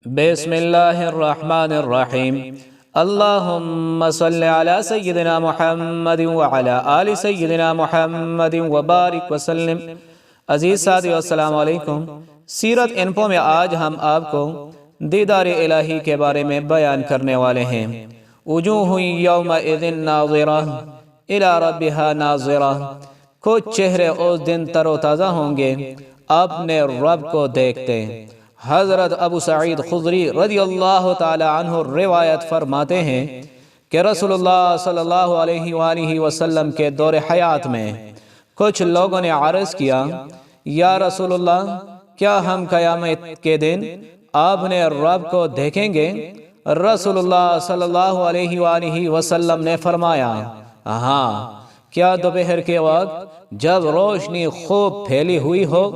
بسم اللہ الرحمن الرحیم اللہم صلی علی سیدنا محمد وعلی آل سیدنا محمد وبارک وسلم۔ عزیز ساتھیو السلام علیکم۔ سیرت انفو میں آج ہم آپ کو دیدار الہی کے بارے میں بیان کرنے والے ہیں۔ وجوہ یومئذ ناظرہ الی ربہا ناظرہ، کچھ چہرے اس دن تر و تازہ ہوں گے اپنے رب کو دیکھتے۔ حضرت ابو سعید خدری رضی اللہ تعالی عنہ روایت فرماتے ہیں کہ رسول اللہ صلی اللہ علیہ وآلہ وسلم کے دور حیات میں کچھ لوگوں نے عرض کیا، یا رسول اللہ، کیا ہم قیامت کے دن اپنے رب کو دیکھیں گے؟ رسول اللہ صلی اللہ علیہ وآلہ وسلم نے فرمایا، ہاں، کیا دوپہر کے وقت جب روشنی خوب پھیلی ہوئی ہو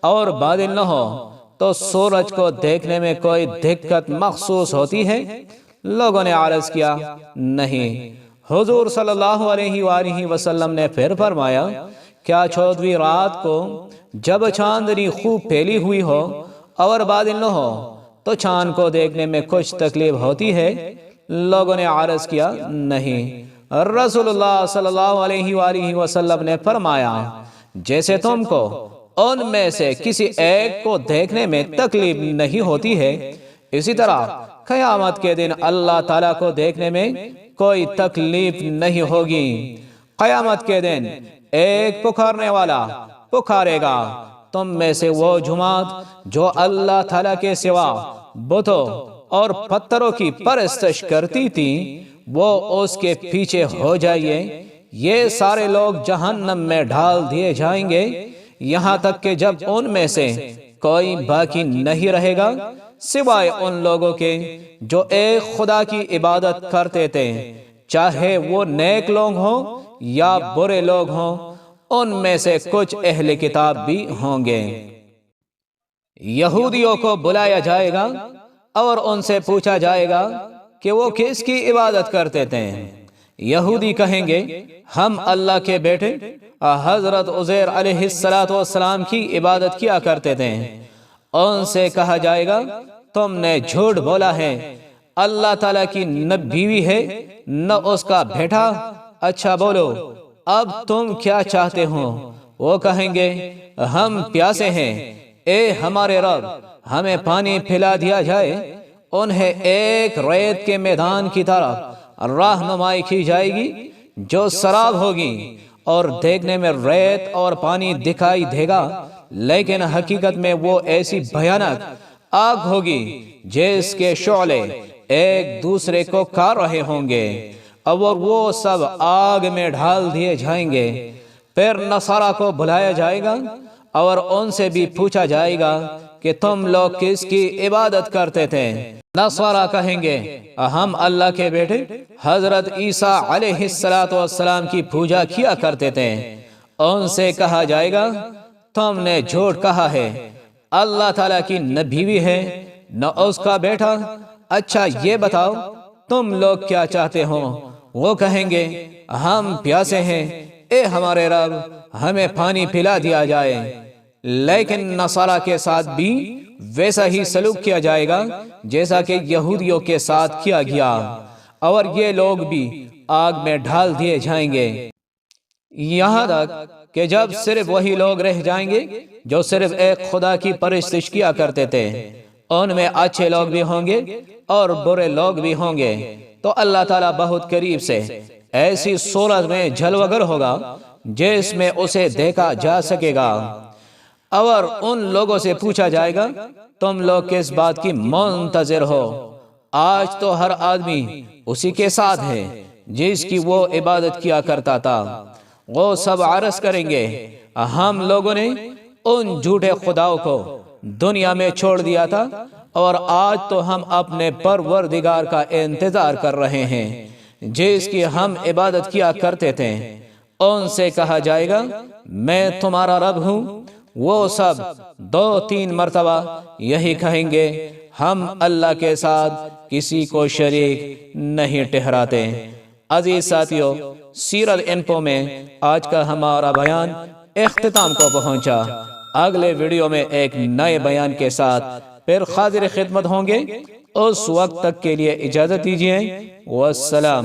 اور بادل نہ ہو تو سورج کو دیکھنے میں کوئی دقت محسوس ہوتی ہے؟ لوگوں نے عرض کیا، نہیں۔ حضور صلی اللہ علیہ وآلہ وسلم نے پھر فرمایا، کیا 14ویں رات کو جب چاندنی خوب پھیلی ہوئی ہو اور بادل نہ ہو تو چاند کو دیکھنے میں کچھ تکلیف ہوتی ہے؟ لوگوں نے عرض کیا، نہیں۔ رسول اللہ صلی اللہ علیہ وآلہ وسلم نے فرمایا، جیسے تم کو ان میں سے کسی ایک کو دیکھنے میں تکلیف نہیں ہوتی ہے، اسی طرح قیامت کے دن اللہ تعالیٰ کو دیکھنے میں کوئی تکلیف نہیں ہوگی۔ قیامت کے دن ایک پکارنے والا پکارے گا، تم میں سے وہ جماعت جو اللہ تعالیٰ کے سوا بتوں اور پتھروں کی پرستش کرتی تھی، وہ اس کے پیچھے ہو جائیے۔ یہ سارے لوگ جہنم میں ڈال دیے جائیں گے، یہاں تک کہ جب ان میں سے کوئی باقی نہیں رہے گا سوائے ان لوگوں کے جو ایک خدا کی عبادت کرتے تھے، چاہے وہ نیک لوگ ہوں یا برے لوگ ہوں۔ ان میں سے کچھ اہل کتاب بھی ہوں گے۔ یہودیوں کو بلایا جائے گا اور ان سے پوچھا جائے گا کہ وہ کس کی عبادت کرتے تھے۔ یہودی کہیں گے، ہم اللہ کے بیٹے حضرت عزیر علیہ السلام کی عبادت کیا کرتے تھے۔ ان سے کہا جائے گا، تم نے جھوٹ بولا ہے، اللہ تعالیٰ کی نہ بیوی ہے نہ اس کا بیٹا۔ اچھا بولو، اب تم کیا چاہتے ہو؟ وہ کہیں گے، ہم پیاسے ہیں، اے ہمارے رب، ہمیں پانی پلا دیا جائے۔ انہیں ایک ریت کے میدان کی طرف راہنمائی کی جائے گی جو سراب ہوگی اور دیکھنے میں ریت اور پانی دکھائی دے گا، لیکن حقیقت میں وہ ایسی بھیانک آگ ہوگی جس کے شعلے ایک دوسرے کو کاٹ رہے ہوں گے اور وہ سب آگ میں ڈال دیے جائیں گے۔ پھر نصارہ کو بلایا جائے گا اور ان سے بھی پوچھا جائے گا کہ تم لوگ کس کی عبادت کرتے تھے؟ نصارہ کہیں گے، ہم اللہ کے بیٹے حضرت عیسیٰ علیہ السلام کی پوجا کیا کرتے تھے۔ ان سے کہا جائے گا، تم نے جھوٹ کہا ہے، اللہ تعالیٰ کی نہ بیوی ہے نہ اس کا بیٹا۔ اچھا یہ بتاؤ تم لوگ کیا چاہتے ہو؟ وہ کہیں گے، ہم پیاسے ہیں، اے ہمارے رب، ہمیں پانی پلا دیا جائے۔ لیکن نصارہ کے ساتھ بھی ویسا ہی سلوک کیا جائے گا جیسا کہ یہودیوں کے ساتھ کیا گیا، اور یہ لوگ بھی آگ میں ڈال دیے جائیں گے، یہاں تک کہ جب صرف وہی لوگ رہ جائیں گے جو صرف ایک خدا کی پرستش کیا کرتے تھے۔ ان میں اچھے لوگ بھی ہوں گے اور برے لوگ بھی ہوں گے۔ تو اللہ تعالیٰ بہت قریب سے ایسی صورت میں جلوگر ہوگا جس میں اسے دیکھا جا سکے گا، اور ان لوگوں سے پوچھا جائے گا، تم لوگ کس بات کی منتظر ہو؟ آج تو ہر آدمی اسی کے ساتھ ہے جس کی وہ عبادت کیا کرتا تھا۔ وہ سب عرض کریں گے، ہم لوگوں نے ان جھوٹے خداؤں کو دنیا میں چھوڑ دیا تھا اور آج تو ہم اپنے پروردگار کا انتظار کر رہے ہیں جس کی ہم عبادت کیا کرتے تھے۔ ان سے کہا جائے گا، میں تمہارا رب ہوں۔ وہ سب 2-3 مرتبہ یہی کہیں گے، ہم اللہ کے ساتھ کسی کو شریک نہیں ٹھہراتے۔ عزیز ساتھیو، سیرت انفو میں آج کا ہمارا بیان اختتام کو پہنچا۔ اگلے ویڈیو میں ایک نئے بیان کے ساتھ پھر حاضر خدمت ہوں گے، اس وقت تک کے لیے اجازت دیجیے، والسلام۔